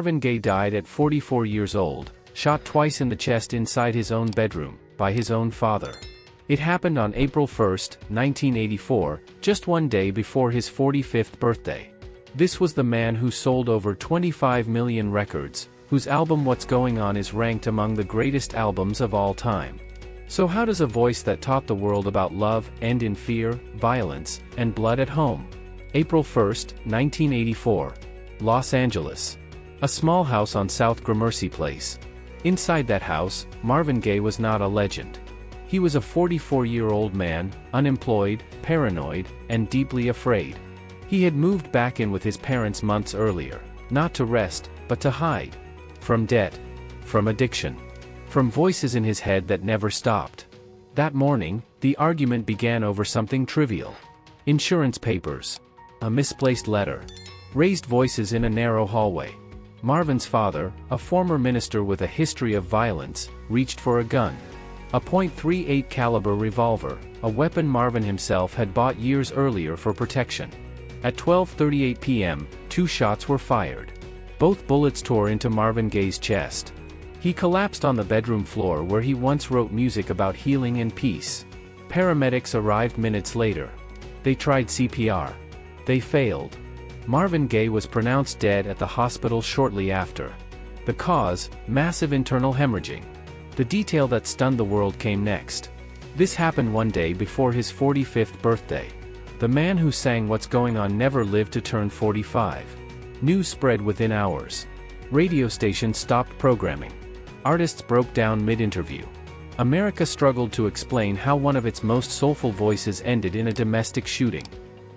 Marvin Gaye died at 44 years old, shot twice in the chest inside his own bedroom, by his own father. It happened on April 1, 1984, just one day before his 45th birthday. This was the man who sold over 25 million records, whose album What's Going On is ranked among the greatest albums of all time. So how does a voice that taught the world about love end in fear, violence, and blood at home? April 1, 1984. Los Angeles. A small house on South Gramercy Place. Inside that house, Marvin Gaye was not a legend. He was a 44-year-old man, unemployed, paranoid, and deeply afraid. He had moved back in with his parents months earlier, not to rest, but to hide. From debt. From addiction. From voices in his head that never stopped. That morning, the argument began over something trivial. Insurance papers. A misplaced letter. Raised voices in a narrow hallway. Marvin's father, a former minister with a history of violence, reached for a gun. A .38 caliber revolver, a weapon Marvin himself had bought years earlier for protection. At 12:38 p.m., 2 shots were fired. Both bullets tore into Marvin Gaye's chest. He collapsed on the bedroom floor where he once wrote music about healing and peace. Paramedics arrived minutes later. They tried CPR. They failed. Marvin Gaye was pronounced dead at the hospital shortly after. The cause, massive internal hemorrhaging. The detail that stunned the world came next. This happened one day before his 45th birthday. The man who sang What's Going On never lived to turn 45. News spread within hours. Radio stations stopped programming. Artists broke down mid-interview. America struggled to explain how one of its most soulful voices ended in a domestic shooting.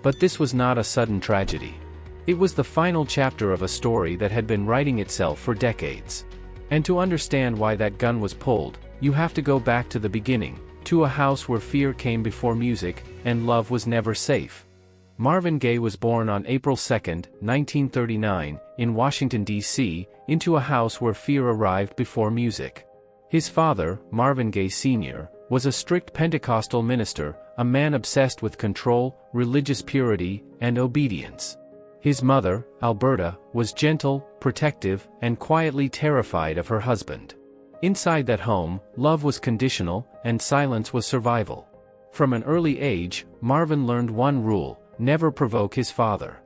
But this was not a sudden tragedy. It was the final chapter of a story that had been writing itself for decades. And to understand why that gun was pulled, you have to go back to the beginning, to a house where fear came before music, and love was never safe. Marvin Gaye was born on April 2, 1939, in Washington, D.C., into a house where fear arrived before music. His father, Marvin Gaye Sr., was a strict Pentecostal minister, a man obsessed with control, religious purity, and obedience. His mother, Alberta, was gentle, protective, and quietly terrified of her husband. Inside that home, love was conditional, and silence was survival. From an early age, Marvin learned one rule: never provoke his father.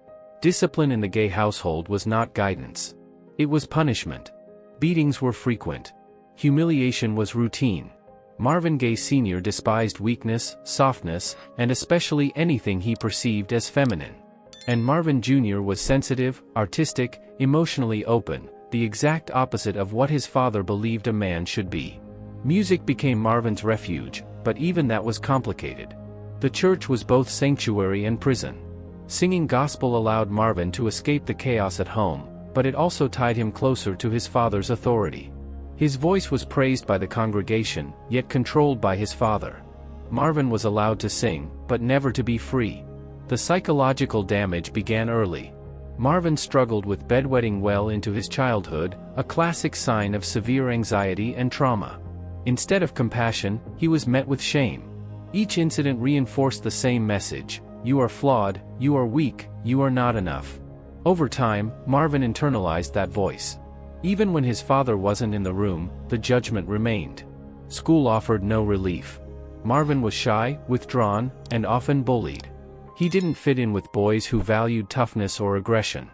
Discipline in the Gaye household was not guidance. It was punishment. Beatings were frequent. Humiliation was routine. Marvin Gaye Sr. despised weakness, softness, and especially anything he perceived as feminine. And Marvin Jr. was sensitive, artistic, emotionally open, the exact opposite of what his father believed a man should be. Music became Marvin's refuge, but even that was complicated. The church was both sanctuary and prison. Singing gospel allowed Marvin to escape the chaos at home, but it also tied him closer to his father's authority. His voice was praised by the congregation, yet controlled by his father. Marvin was allowed to sing, but never to be free. The psychological damage began early. Marvin struggled with bedwetting well into his childhood, a classic sign of severe anxiety and trauma. Instead of compassion, he was met with shame. Each incident reinforced the same message: you are flawed, you are weak, you are not enough. Over time, Marvin internalized that voice. Even when his father wasn't in the room, the judgment remained. School offered no relief. Marvin was shy, withdrawn, and often bullied. He didn't fit in with boys who valued toughness or aggression.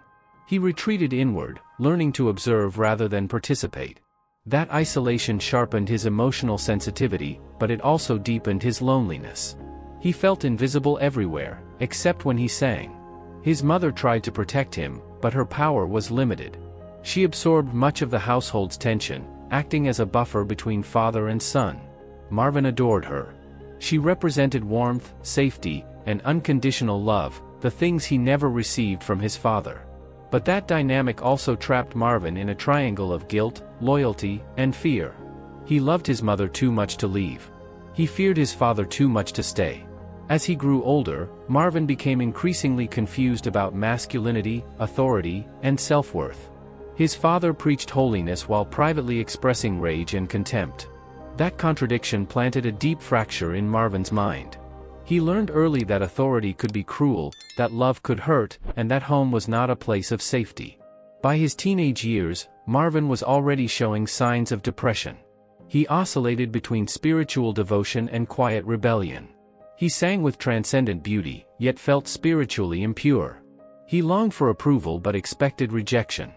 He retreated inward, learning to observe rather than participate. That isolation sharpened his emotional sensitivity, but it also deepened his loneliness. He felt invisible everywhere, except when he sang. His mother tried to protect him, but her power was limited. She absorbed much of the household's tension, acting as a buffer between father and son. Marvin adored her. She represented warmth, safety, and unconditional love, the things he never received from his father. But that dynamic also trapped Marvin in a triangle of guilt, loyalty, and fear. He loved his mother too much to leave. He feared his father too much to stay. As he grew older, Marvin became increasingly confused about masculinity, authority, and self-worth. His father preached holiness while privately expressing rage and contempt. That contradiction planted a deep fracture in Marvin's mind. He learned early that authority could be cruel, that love could hurt, and that home was not a place of safety. By his teenage years, Marvin was already showing signs of depression. He oscillated between spiritual devotion and quiet rebellion. He sang with transcendent beauty, yet felt spiritually impure. He longed for approval but expected rejection.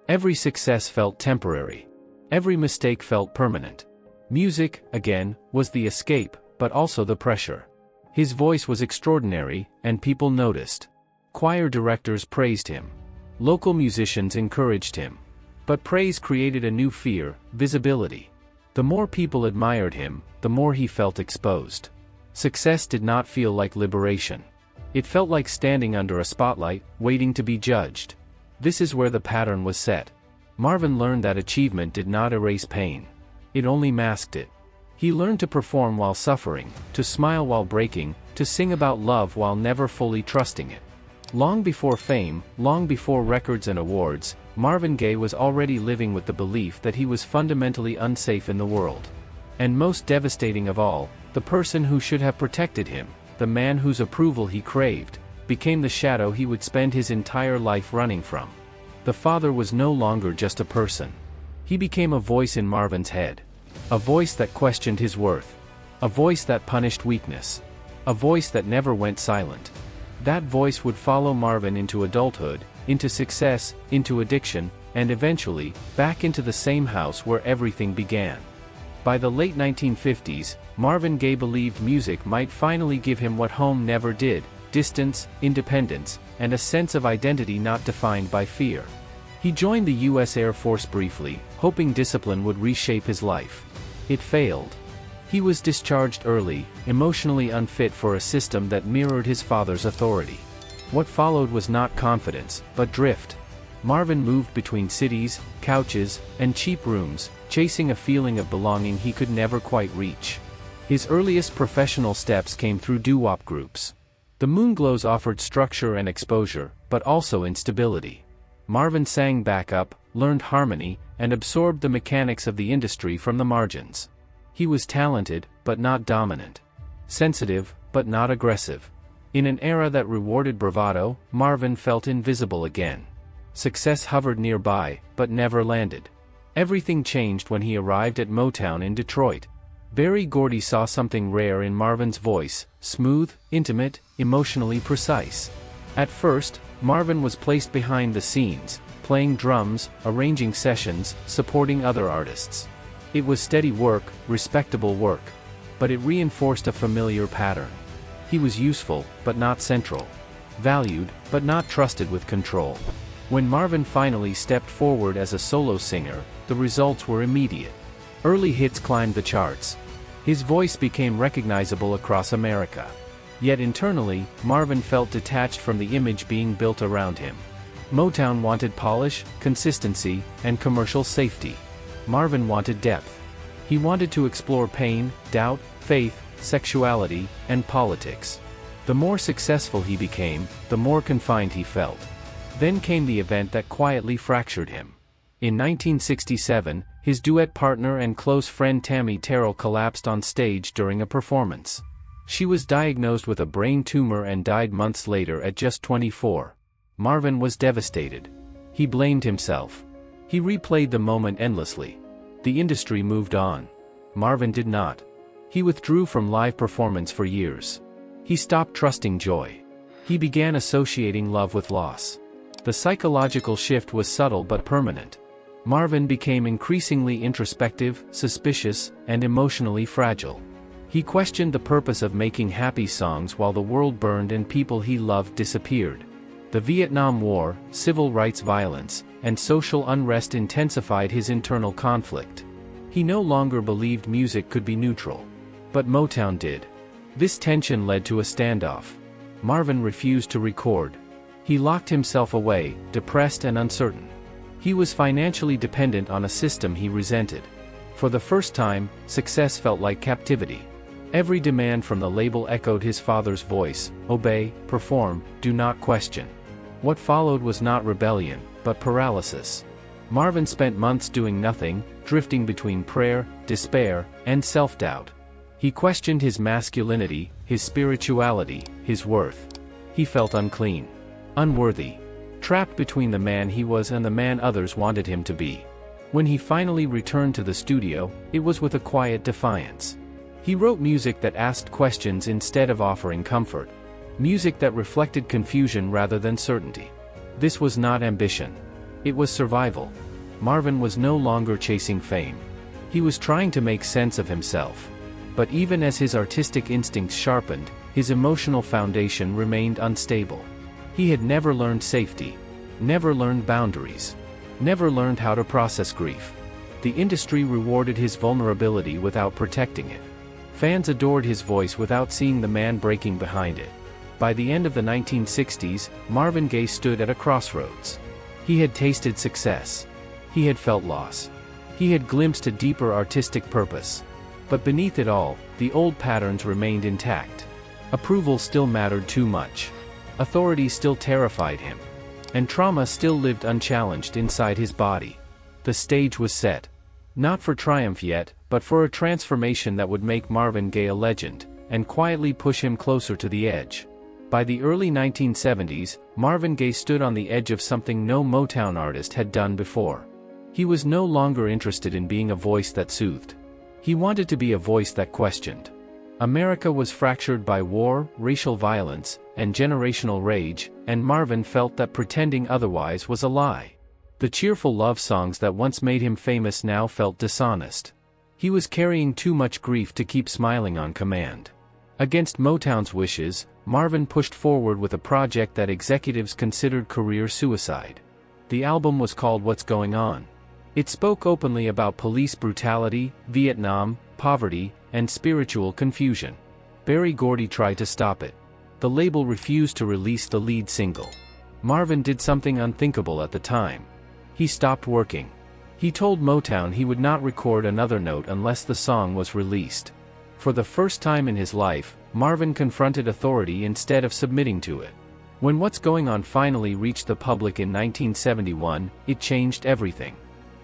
Every success felt temporary. Every mistake felt permanent. Music, again, was the escape, but also the pressure. His voice was extraordinary, and people noticed. Choir directors praised him. Local musicians encouraged him. But praise created a new fear: visibility. The more people admired him, the more he felt exposed. Success did not feel like liberation. It felt like standing under a spotlight, waiting to be judged. This is where the pattern was set. Marvin learned that achievement did not erase pain. It only masked it. He learned to perform while suffering, to smile while breaking, to sing about love while never fully trusting it. Long before fame, long before records and awards, Marvin Gaye was already living with the belief that he was fundamentally unsafe in the world. And most devastating of all, the person who should have protected him, the man whose approval he craved, became the shadow he would spend his entire life running from. The father was no longer just a person. He became a voice in Marvin's head. A voice that questioned his worth. A voice that punished weakness. A voice that never went silent. That voice would follow Marvin into adulthood, into success, into addiction, and eventually, back into the same house where everything began. By the late 1950s, Marvin Gaye believed music might finally give him what home never did: distance, independence, and a sense of identity not defined by fear. He joined the U.S. Air Force briefly, hoping discipline would reshape his life. It failed. He was discharged early, emotionally unfit for a system that mirrored his father's authority. What followed was not confidence, but drift. Marvin moved between cities, couches, and cheap rooms, chasing a feeling of belonging he could never quite reach. His earliest professional steps came through doo-wop groups. The Moonglows offered structure and exposure, but also instability. Marvin sang backup, learned harmony, and absorbed the mechanics of the industry from the margins. He was talented, but not dominant. Sensitive, but not aggressive. In an era that rewarded bravado, Marvin felt invisible again. Success hovered nearby, but never landed. Everything changed when he arrived at Motown in Detroit. Berry Gordy saw something rare in Marvin's voice: smooth, intimate, emotionally precise. At first, Marvin was placed behind the scenes, playing drums, arranging sessions, supporting other artists. It was steady work, respectable work. But it reinforced a familiar pattern. He was useful, but not central. Valued, but not trusted with control. When Marvin finally stepped forward as a solo singer, the results were immediate. Early hits climbed the charts. His voice became recognizable across America. Yet internally, Marvin felt detached from the image being built around him. Motown wanted polish, consistency, and commercial safety. Marvin wanted depth. He wanted to explore pain, doubt, faith, sexuality, and politics. The more successful he became, the more confined he felt. Then came the event that quietly fractured him. In 1967, his duet partner and close friend Tammy Terrell collapsed on stage during a performance. She was diagnosed with a brain tumor and died months later at just 24. Marvin was devastated. He blamed himself. He replayed the moment endlessly. The industry moved on. Marvin did not. He withdrew from live performance for years. He stopped trusting joy. He began associating love with loss. The psychological shift was subtle but permanent. Marvin became increasingly introspective, suspicious, and emotionally fragile. He questioned the purpose of making happy songs while the world burned and people he loved disappeared. The Vietnam War, civil rights violence, and social unrest intensified his internal conflict. He no longer believed music could be neutral. But Motown did. This tension led to a standoff. Marvin refused to record. He locked himself away, depressed and uncertain. He was financially dependent on a system he resented. For the first time, success felt like captivity. Every demand from the label echoed his father's voice: obey, perform, do not question. What followed was not rebellion, but paralysis. Marvin spent months doing nothing, drifting between prayer, despair, and self-doubt. He questioned his masculinity, his spirituality, his worth. He felt unclean, unworthy, trapped between the man he was and the man others wanted him to be. When he finally returned to the studio, it was with a quiet defiance. He wrote music that asked questions instead of offering comfort. Music that reflected confusion rather than certainty. This was not ambition. It was survival. Marvin was no longer chasing fame. He was trying to make sense of himself. But even as his artistic instincts sharpened, his emotional foundation remained unstable. He had never learned safety. Never learned boundaries. Never learned how to process grief. The industry rewarded his vulnerability without protecting it. Fans adored his voice without seeing the man breaking behind it. By the end of the 1960s, Marvin Gaye stood at a crossroads. He had tasted success. He had felt loss. He had glimpsed a deeper artistic purpose. But beneath it all, the old patterns remained intact. Approval still mattered too much. Authority still terrified him. And trauma still lived unchallenged inside his body. The stage was set. Not for triumph yet, but for a transformation that would make Marvin Gaye a legend, and quietly push him closer to the edge. By the early 1970s, Marvin Gaye stood on the edge of something no Motown artist had done before. He was no longer interested in being a voice that soothed. He wanted to be a voice that questioned. America was fractured by war, racial violence, and generational rage, and Marvin felt that pretending otherwise was a lie. The cheerful love songs that once made him famous now felt dishonest. He was carrying too much grief to keep smiling on command. Against Motown's wishes, Marvin pushed forward with a project that executives considered career suicide. The album was called What's Going On. It spoke openly about police brutality, Vietnam, poverty, and spiritual confusion. Berry Gordy tried to stop it. The label refused to release the lead single. Marvin did something unthinkable at the time. He stopped working. He told Motown he would not record another note unless the song was released. For the first time in his life, Marvin confronted authority instead of submitting to it. When What's Going On finally reached the public in 1971, it changed everything.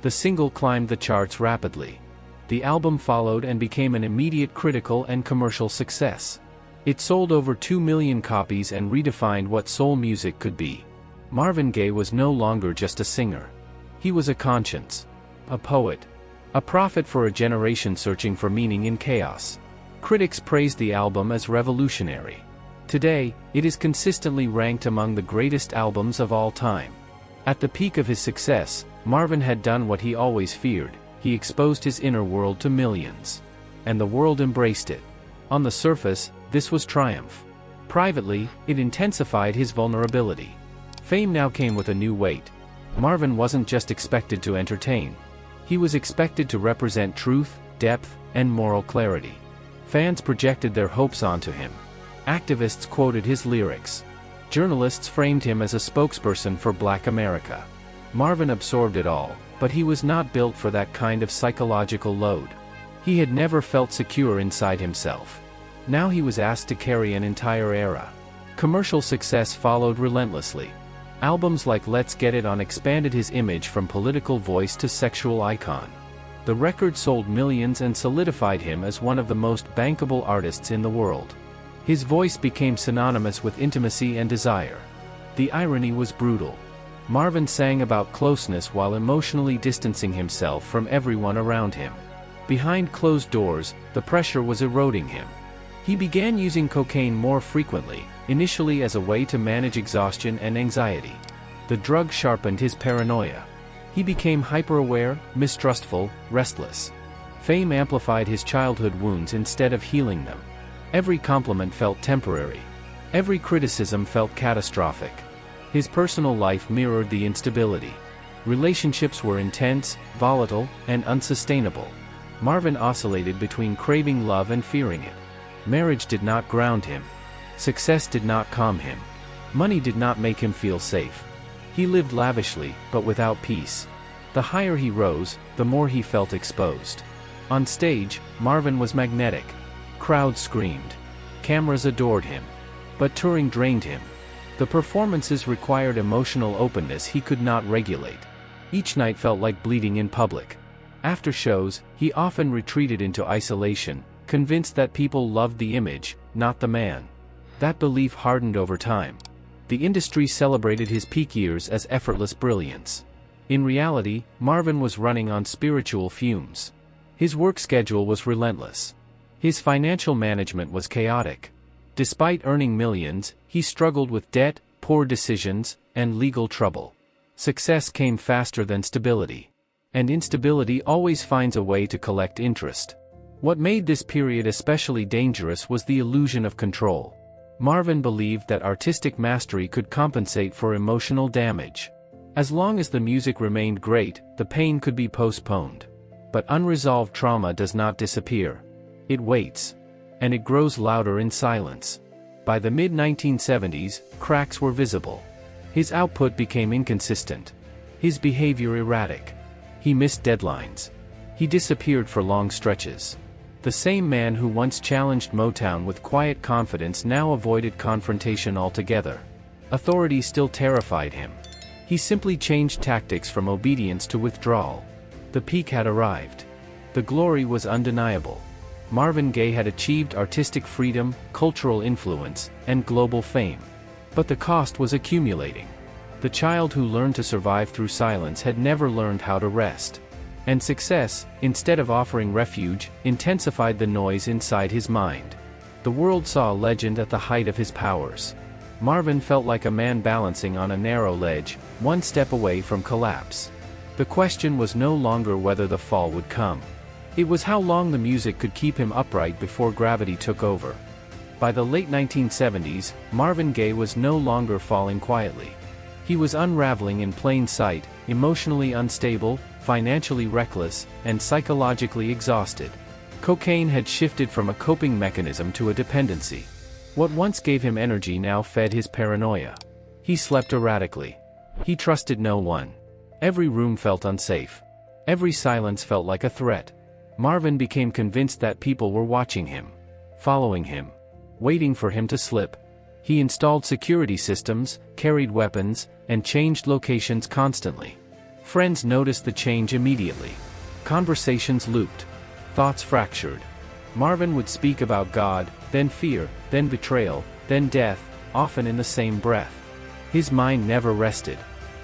The single climbed the charts rapidly. The album followed and became an immediate critical and commercial success. It sold over 2 million copies and redefined what soul music could be. Marvin Gaye was no longer just a singer. He was a conscience. A poet. A prophet for a generation searching for meaning in chaos. Critics praised the album as revolutionary. Today, it is consistently ranked among the greatest albums of all time. At the peak of his success, Marvin had done what he always feared. He exposed his inner world to millions. And the world embraced it. On the surface, this was triumph. Privately, it intensified his vulnerability. Fame now came with a new weight. Marvin wasn't just expected to entertain. He was expected to represent truth, depth, and moral clarity. Fans projected their hopes onto him. Activists quoted his lyrics. Journalists framed him as a spokesperson for Black America. Marvin absorbed it all, but he was not built for that kind of psychological load. He had never felt secure inside himself. Now he was asked to carry an entire era. Commercial success followed relentlessly. Albums like Let's Get It On expanded his image from political voice to sexual icon. The record sold millions and solidified him as one of the most bankable artists in the world. His voice became synonymous with intimacy and desire. The irony was brutal. Marvin sang about closeness while emotionally distancing himself from everyone around him. Behind closed doors, the pressure was eroding him. He began using cocaine more frequently, initially as a way to manage exhaustion and anxiety. The drug sharpened his paranoia. He became hyper-aware, mistrustful, restless. Fame amplified his childhood wounds instead of healing them. Every compliment felt temporary. Every criticism felt catastrophic. His personal life mirrored the instability. Relationships were intense, volatile, and unsustainable. Marvin oscillated between craving love and fearing it. Marriage did not ground him. Success did not calm him. Money did not make him feel safe. He lived lavishly, but without peace. The higher he rose, the more he felt exposed. On stage, Marvin was magnetic. Crowds screamed. Cameras adored him. But touring drained him. The performances required emotional openness he could not regulate. Each night felt like bleeding in public. After shows, he often retreated into isolation, convinced that people loved the image, not the man. That belief hardened over time. The industry celebrated his peak years as effortless brilliance. In reality, Marvin was running on spiritual fumes. His work schedule was relentless. His financial management was chaotic. Despite earning millions, he struggled with debt, poor decisions, and legal trouble. Success came faster than stability. And instability always finds a way to collect interest. What made this period especially dangerous was the illusion of control. Marvin believed that artistic mastery could compensate for emotional damage. As long as the music remained great, the pain could be postponed. But unresolved trauma does not disappear. It waits. And it grows louder in silence. By the mid-1970s, cracks were visible. His output became inconsistent. His behavior erratic. He missed deadlines. He disappeared for long stretches. The same man who once challenged Motown with quiet confidence now avoided confrontation altogether. Authority still terrified him. He simply changed tactics from obedience to withdrawal. The peak had arrived. The glory was undeniable. Marvin Gaye had achieved artistic freedom, cultural influence, and global fame. But the cost was accumulating. The child who learned to survive through silence had never learned how to rest. And success, instead of offering refuge, intensified the noise inside his mind. The world saw a legend at the height of his powers. Marvin felt like a man balancing on a narrow ledge, one step away from collapse. The question was no longer whether the fall would come. It was how long the music could keep him upright before gravity took over. By the late 1970s, Marvin Gaye was no longer falling quietly. He was unraveling in plain sight, emotionally unstable, financially reckless, and psychologically exhausted. Cocaine had shifted from a coping mechanism to a dependency. What once gave him energy now fed his paranoia. He slept erratically. He trusted no one. Every room felt unsafe. Every silence felt like a threat. Marvin became convinced that people were watching him, following him, waiting for him to slip. He installed security systems, carried weapons, and changed locations constantly. Friends noticed the change immediately. Conversations looped. Thoughts fractured. Marvin would speak about God, then fear, then betrayal, then death, often in the same breath. His mind never rested.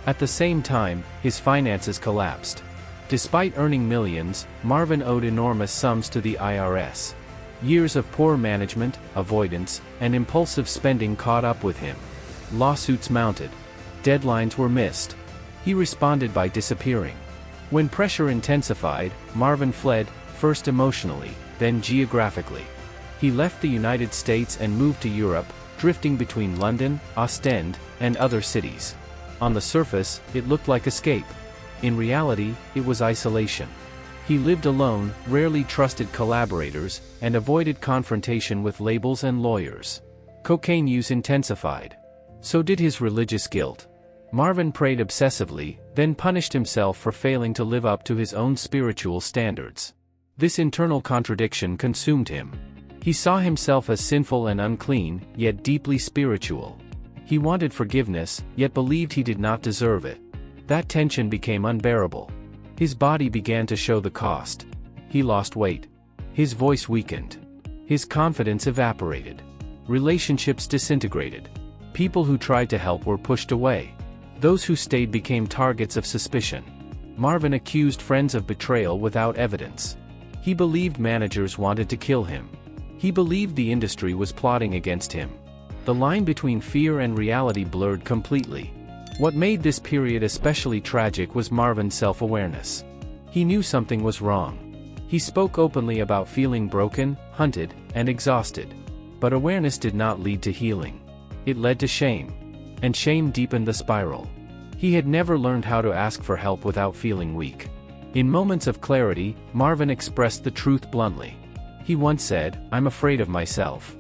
At the same time, his finances collapsed. Despite earning millions, Marvin owed enormous sums to the IRS. Years of poor management, avoidance, and impulsive spending caught up with him. Lawsuits mounted. Deadlines were missed. He responded by disappearing. When pressure intensified, Marvin fled, first emotionally, then geographically. He left the United States and moved to Europe, drifting between London, Ostend, and other cities. On the surface, it looked like escape. In reality, it was isolation. He lived alone, rarely trusted collaborators, and avoided confrontation with labels and lawyers. Cocaine use intensified. So did his religious guilt. Marvin prayed obsessively, then punished himself for failing to live up to his own spiritual standards. This internal contradiction consumed him. He saw himself as sinful and unclean, yet deeply spiritual. He wanted forgiveness, yet believed he did not deserve it. That tension became unbearable. His body began to show the cost. He lost weight. His voice weakened. His confidence evaporated. Relationships disintegrated. People who tried to help were pushed away. Those who stayed became targets of suspicion. Marvin accused friends of betrayal without evidence. He believed managers wanted to kill him. He believed the industry was plotting against him. The line between fear and reality blurred completely. What made this period especially tragic was Marvin's self-awareness. He knew something was wrong. He spoke openly about feeling broken, hunted, and exhausted. But awareness did not lead to healing. It led to shame. And shame deepened the spiral. He had never learned how to ask for help without feeling weak. In moments of clarity, Marvin expressed the truth bluntly. He once said, "I'm afraid of myself."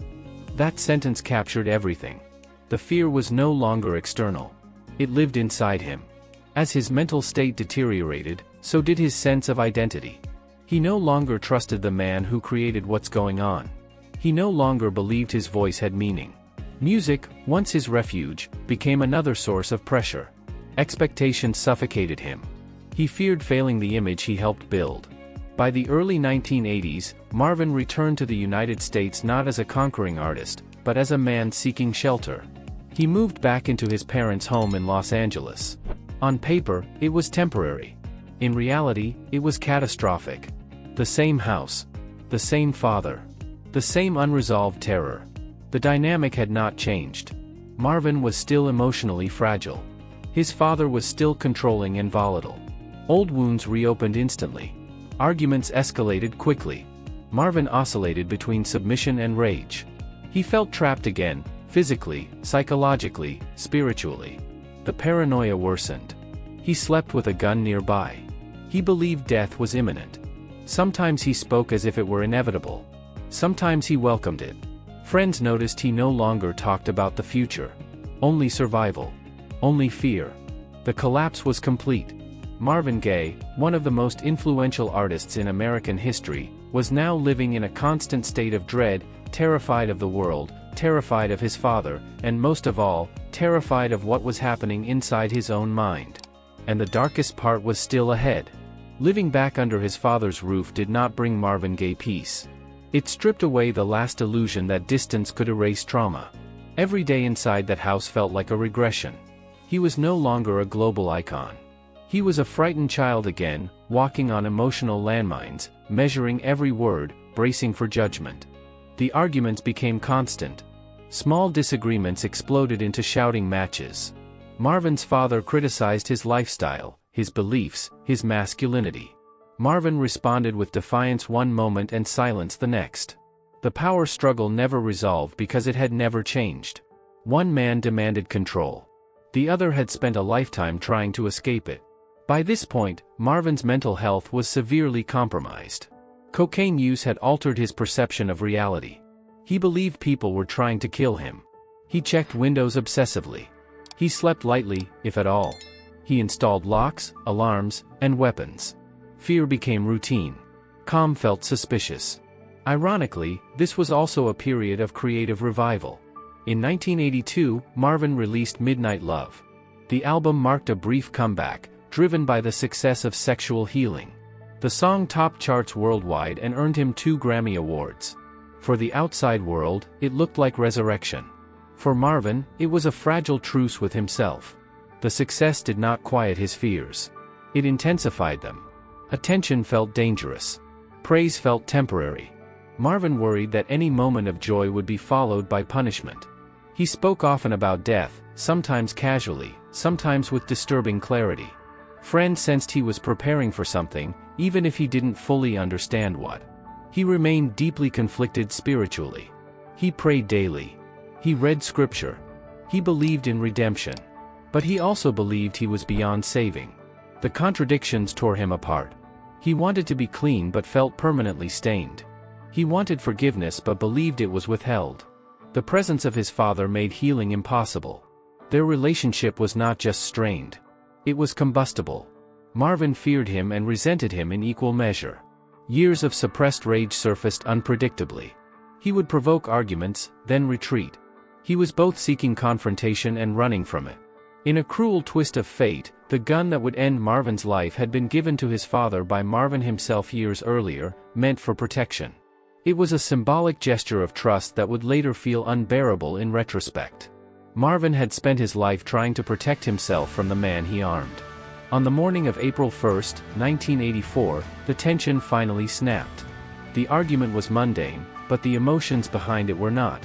That sentence captured everything. The fear was no longer external. It lived inside him. As his mental state deteriorated, so did his sense of identity. He no longer trusted the man who created what's going on. He no longer believed his voice had meaning. Music, once his refuge, became another source of pressure. Expectations suffocated him. He feared failing the image he helped build. By the early 1980s, Marvin returned to the United States not as a conquering artist, but as a man seeking shelter. He moved back into his parents' home in Los Angeles. On paper, it was temporary. In reality, it was catastrophic. The same house. The same father. The same unresolved terror. The dynamic had not changed. Marvin was still emotionally fragile. His father was still controlling and volatile. Old wounds reopened instantly. Arguments escalated quickly. Marvin oscillated between submission and rage. He felt trapped again, physically, psychologically, spiritually. The paranoia worsened. He slept with a gun nearby. He believed death was imminent. Sometimes he spoke as if it were inevitable. Sometimes he welcomed it. Friends noticed he no longer talked about the future. Only survival. Only fear. The collapse was complete. Marvin Gaye, one of the most influential artists in American history, was now living in a constant state of dread, terrified of the world, terrified of his father, and most of all, terrified of what was happening inside his own mind. And the darkest part was still ahead. Living back under his father's roof did not bring Marvin Gaye peace. It stripped away the last illusion that distance could erase trauma. Every day inside that house felt like a regression. He was no longer a global icon. He was a frightened child again, walking on emotional landmines, measuring every word, bracing for judgment. The arguments became constant. Small disagreements exploded into shouting matches. Marvin's father criticized his lifestyle, his beliefs, his masculinity. Marvin responded with defiance one moment and silence the next. The power struggle never resolved because it had never changed. One man demanded control. The other had spent a lifetime trying to escape it. By this point, Marvin's mental health was severely compromised. Cocaine use had altered his perception of reality. He believed people were trying to kill him. He checked windows obsessively. He slept lightly, if at all. He installed locks, alarms, and weapons. Fear became routine. Calm felt suspicious. Ironically, this was also a period of creative revival. In 1982, Marvin released Midnight Love. The album marked a brief comeback, driven by the success of Sexual Healing. The song topped charts worldwide and earned him 2 Grammy Awards. For the outside world, it looked like resurrection. For Marvin, it was a fragile truce with himself. The success did not quiet his fears. It intensified them. Attention felt dangerous. Praise felt temporary. Marvin worried that any moment of joy would be followed by punishment. He spoke often about death, sometimes casually, sometimes with disturbing clarity. Friends sensed he was preparing for something, even if he didn't fully understand what. He remained deeply conflicted spiritually. He prayed daily. He read scripture. He believed in redemption. But he also believed he was beyond saving. The contradictions tore him apart. He wanted to be clean but felt permanently stained. He wanted forgiveness but believed it was withheld. The presence of his father made healing impossible. Their relationship was not just strained. It was combustible. Marvin feared him and resented him in equal measure. Years of suppressed rage surfaced unpredictably. He would provoke arguments, then retreat. He was both seeking confrontation and running from it. In a cruel twist of fate, the gun that would end Marvin's life had been given to his father by Marvin himself years earlier, meant for protection. It was a symbolic gesture of trust that would later feel unbearable in retrospect. Marvin had spent his life trying to protect himself from the man he armed. On the morning of April 1, 1984, the tension finally snapped. The argument was mundane, but the emotions behind it were not.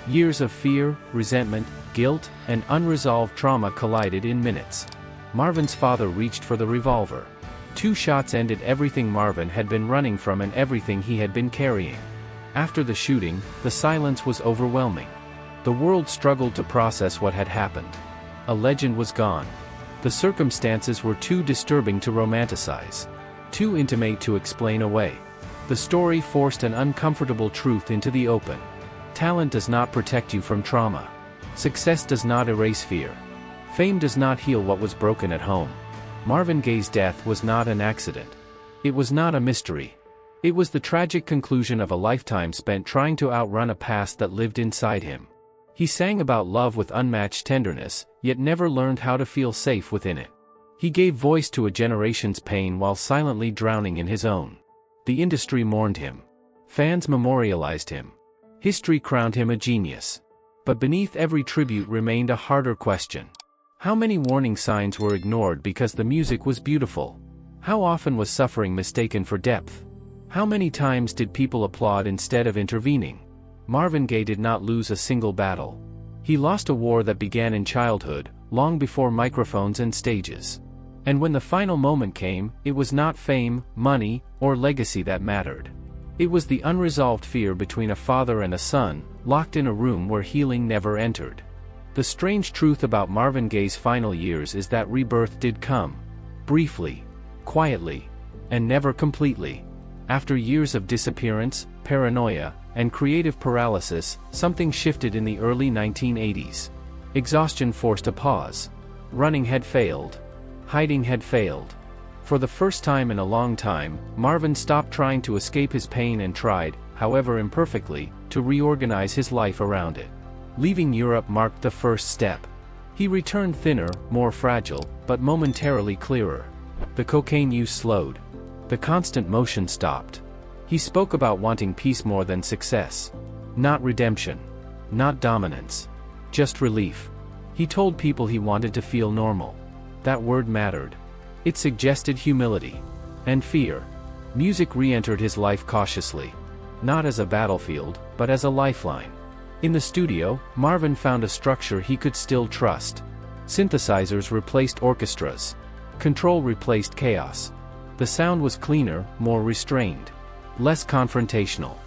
Years of fear, resentment, guilt, and unresolved trauma collided in minutes. Marvin's father reached for the revolver. 2 shots ended everything Marvin had been running from and everything he had been carrying. After the shooting, the silence was overwhelming. The world struggled to process what had happened. A legend was gone. The circumstances were too disturbing to romanticize. Too intimate to explain away. The story forced an uncomfortable truth into the open. Talent does not protect you from trauma. Success does not erase fear. Fame does not heal what was broken at home. Marvin Gaye's death was not an accident. It was not a mystery. It was the tragic conclusion of a lifetime spent trying to outrun a past that lived inside him. He sang about love with unmatched tenderness, yet never learned how to feel safe within it. He gave voice to a generation's pain while silently drowning in his own. The industry mourned him. Fans memorialized him. History crowned him a genius. But beneath every tribute remained a harder question. How many warning signs were ignored because the music was beautiful? How often was suffering mistaken for depth? How many times did people applaud instead of intervening? Marvin Gaye did not lose a single battle. He lost a war that began in childhood, long before microphones and stages. And when the final moment came, it was not fame, money, or legacy that mattered. It was the unresolved fear between a father and a son, locked in a room where healing never entered. The strange truth about Marvin Gaye's final years is that rebirth did come. Briefly, quietly, and never completely. After years of disappearance, paranoia, and creative paralysis, something shifted in the early 1980s. Exhaustion forced a pause. Running had failed. Hiding had failed. For the first time in a long time, Marvin stopped trying to escape his pain and tried, however imperfectly, to reorganize his life around it. Leaving Europe marked the first step. He returned thinner, more fragile, but momentarily clearer. The cocaine use slowed. The constant motion stopped. He spoke about wanting peace more than success. Not redemption. Not dominance. Just relief. He told people he wanted to feel normal. That word mattered. It suggested humility. And fear. Music re-entered his life cautiously. Not as a battlefield, but as a lifeline. In the studio, Marvin found a structure he could still trust. Synthesizers replaced orchestras. Control replaced chaos. The sound was cleaner, more restrained. Less confrontational.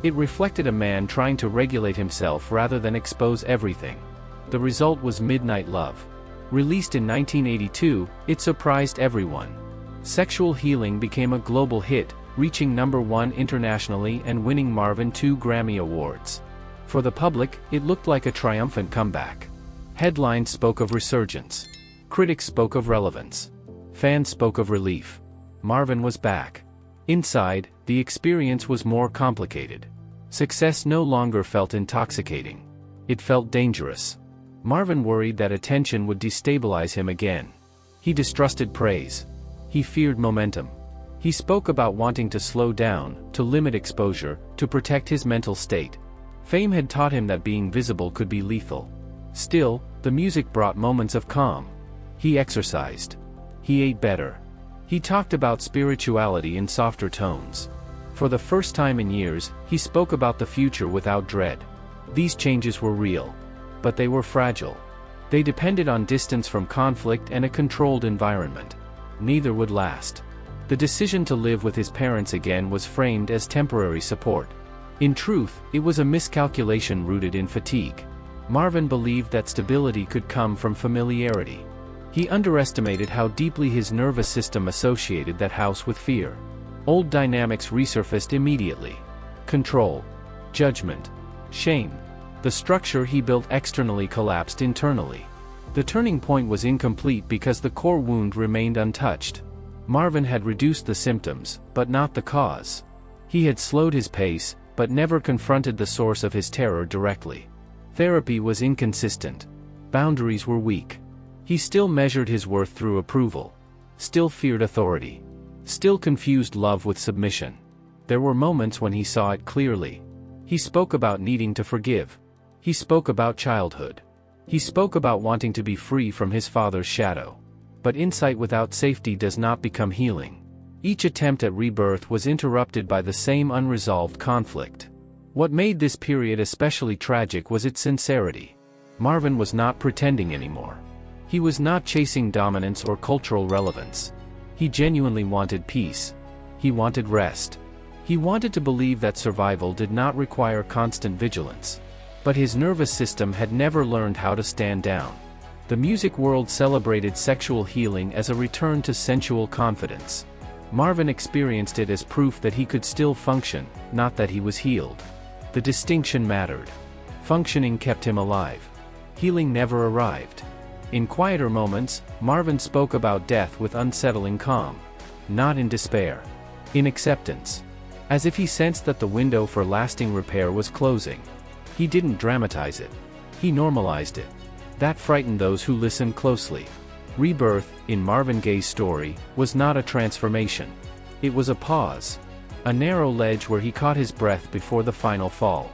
It reflected a man trying to regulate himself rather than expose everything. The result was Midnight Love. Released in 1982, it surprised everyone. Sexual Healing became a global hit, reaching #1 internationally and winning Marvin 2 Grammy Awards. For the public, it looked like a triumphant comeback. Headlines spoke of resurgence. Critics spoke of relevance. Fans spoke of relief. Marvin was back. Inside, the experience was more complicated. Success no longer felt intoxicating. It felt dangerous. Marvin worried that attention would destabilize him again. He distrusted praise. He feared momentum. He spoke about wanting to slow down, to limit exposure, to protect his mental state. Fame had taught him that being visible could be lethal. Still, the music brought moments of calm. He exercised. He ate better. He talked about spirituality in softer tones. For the first time in years, he spoke about the future without dread. These changes were real. But they were fragile. They depended on distance from conflict and a controlled environment. Neither would last. The decision to live with his parents again was framed as temporary support. In truth, it was a miscalculation rooted in fatigue. Marvin believed that stability could come from familiarity. He underestimated how deeply his nervous system associated that house with fear. Old dynamics resurfaced immediately. Control. Judgment. Shame. The structure he built externally collapsed internally. The turning point was incomplete because the core wound remained untouched. Marvin had reduced the symptoms, but not the cause. He had slowed his pace, but never confronted the source of his terror directly. Therapy was inconsistent. Boundaries were weak. He still measured his worth through approval. Still feared authority. Still confused love with submission. There were moments when he saw it clearly. He spoke about needing to forgive. He spoke about childhood. He spoke about wanting to be free from his father's shadow. But insight without safety does not become healing. Each attempt at rebirth was interrupted by the same unresolved conflict. What made this period especially tragic was its sincerity. Marvin was not pretending anymore. He was not chasing dominance or cultural relevance. He genuinely wanted peace. He wanted rest. He wanted to believe that survival did not require constant vigilance. But his nervous system had never learned how to stand down. The music world celebrated sexual healing as a return to sensual confidence. Marvin experienced it as proof that he could still function, not that he was healed. The distinction mattered. Functioning kept him alive. Healing never arrived. In quieter moments, Marvin spoke about death with unsettling calm. Not in despair. In acceptance. As if he sensed that the window for lasting repair was closing. He didn't dramatize it. He normalized it. That frightened those who listened closely. Rebirth, in Marvin Gaye's story, was not a transformation. It was a pause. A narrow ledge where he caught his breath before the final fall.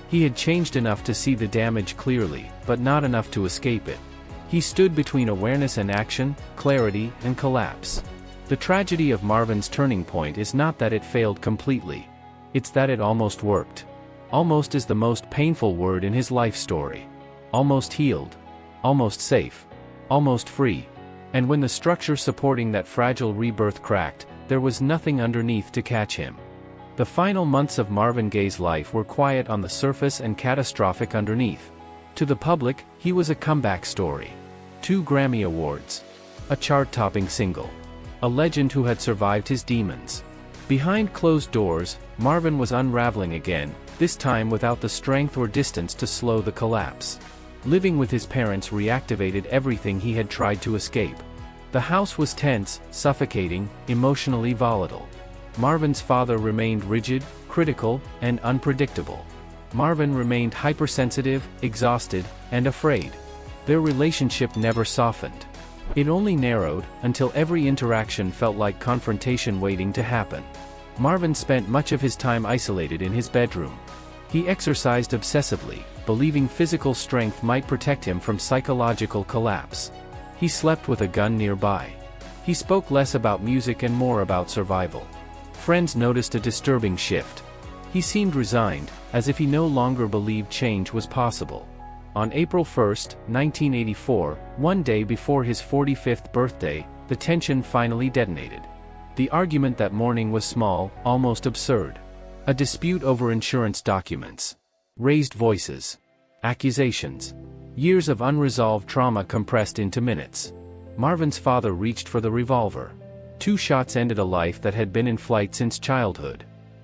He had changed enough to see the damage clearly, but not enough to escape it. He stood between awareness and action, clarity and collapse. The tragedy of Marvin's turning point is not that it failed completely. It's that it almost worked. Almost is the most painful word in his life story. Almost healed. Almost safe. Almost free. And when the structure supporting that fragile rebirth cracked, there was nothing underneath to catch him. The final months of Marvin Gaye's life were quiet on the surface and catastrophic underneath. To the public, he was a comeback story. 2 Grammy Awards. A chart-topping single. A legend who had survived his demons. Behind closed doors, Marvin was unraveling again, this time without the strength or distance to slow the collapse. Living with his parents reactivated everything he had tried to escape. The house was tense, suffocating, emotionally volatile. Marvin's father remained rigid, critical, and unpredictable. Marvin remained hypersensitive, exhausted, and afraid. Their relationship never softened. It only narrowed, until every interaction felt like confrontation waiting to happen. Marvin spent much of his time isolated in his bedroom. He exercised obsessively, believing physical strength might protect him from psychological collapse. He slept with a gun nearby. He spoke less about music and more about survival. Friends noticed a disturbing shift. He seemed resigned, as if he no longer believed change was possible. On April 1, 1984, one day before his 45th birthday, the tension finally detonated. The argument that morning was small, almost absurd. A dispute over insurance documents. Raised voices. Accusations. Years of unresolved trauma compressed into minutes. Marvin's father reached for the revolver. 2 shots ended a life that had been in flight since childhood.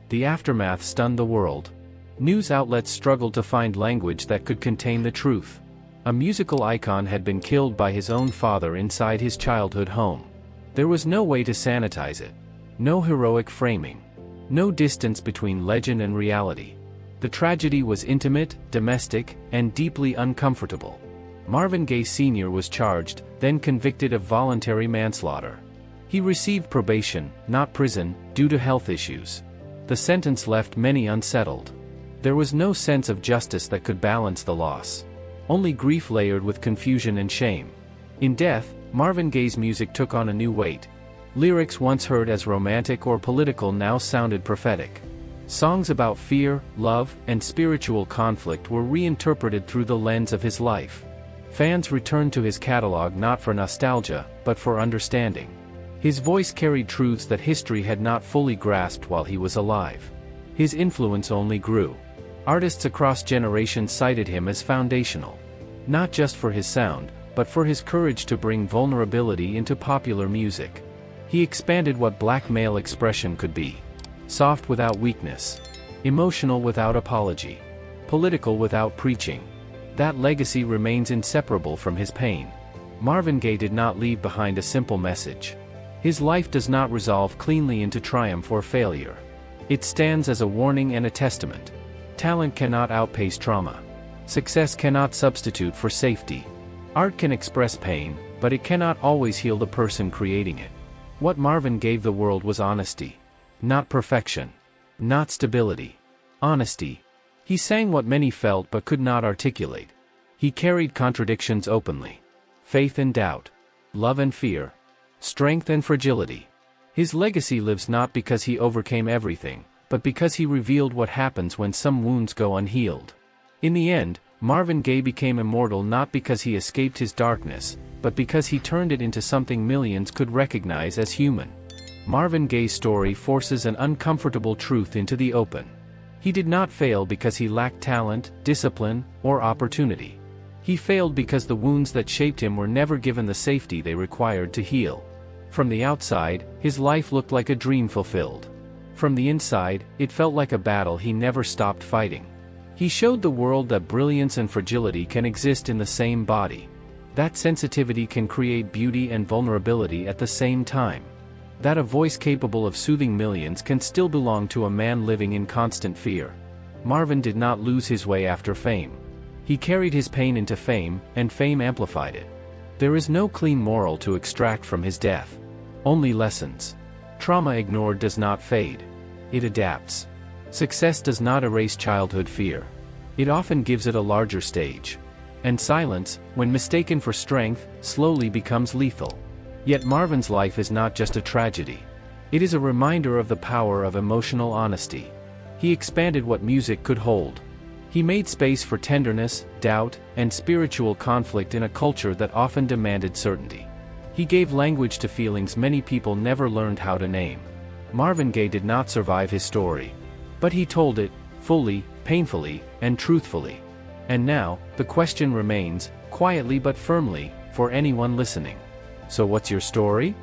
The aftermath stunned the world. News outlets struggled to find language that could contain the truth. A musical icon had been killed by his own father inside his childhood home. There was no way to sanitize it. No heroic framing. No distance between legend and reality. The tragedy was intimate, domestic, and deeply uncomfortable. Marvin Gaye Sr. was charged, then convicted of voluntary manslaughter. He received probation, not prison, due to health issues. The sentence left many unsettled. There was no sense of justice that could balance the loss. Only grief layered with confusion and shame. In death, Marvin Gaye's music took on a new weight. Lyrics once heard as romantic or political now sounded prophetic. Songs about fear, love, and spiritual conflict were reinterpreted through the lens of his life. Fans returned to his catalog not for nostalgia, but for understanding. His voice carried truths that history had not fully grasped while he was alive. His influence only grew. Artists across generations cited him as foundational. Not just for his sound, but for his courage to bring vulnerability into popular music. He expanded what black male expression could be. Soft without weakness. Emotional without apology. Political without preaching. That legacy remains inseparable from his pain. Marvin Gaye did not leave behind a simple message. His life does not resolve cleanly into triumph or failure. It stands as a warning and a testament. Talent cannot outpace trauma. Success cannot substitute for safety. Art can express pain, but it cannot always heal the person creating it. What Marvin gave the world was honesty. Not perfection. Not stability. Honesty. He sang what many felt but could not articulate. He carried contradictions openly. Faith and doubt. Love and fear. Strength and fragility. His legacy lives not because he overcame everything, but because he revealed what happens when some wounds go unhealed. In the end, Marvin Gaye became immortal not because he escaped his darkness, but because he turned it into something millions could recognize as human. Marvin Gaye's story forces an uncomfortable truth into the open. He did not fail because he lacked talent, discipline, or opportunity. He failed because the wounds that shaped him were never given the safety they required to heal. From the outside, his life looked like a dream fulfilled. From the inside, it felt like a battle he never stopped fighting. He showed the world that brilliance and fragility can exist in the same body. That sensitivity can create beauty and vulnerability at the same time. That a voice capable of soothing millions can still belong to a man living in constant fear. Marvin did not lose his way after fame. He carried his pain into fame, and fame amplified it. There is no clean moral to extract from his death. Only lessons. Trauma ignored does not fade. It adapts. Success does not erase childhood fear. It often gives it a larger stage. And silence, when mistaken for strength, slowly becomes lethal. Yet Marvin's life is not just a tragedy. It is a reminder of the power of emotional honesty. He expanded what music could hold. He made space for tenderness, doubt, and spiritual conflict in a culture that often demanded certainty. He gave language to feelings many people never learned how to name. Marvin Gaye did not survive his story. But he told it, fully, painfully, and truthfully. And now, the question remains, quietly but firmly, for anyone listening. So what's your story?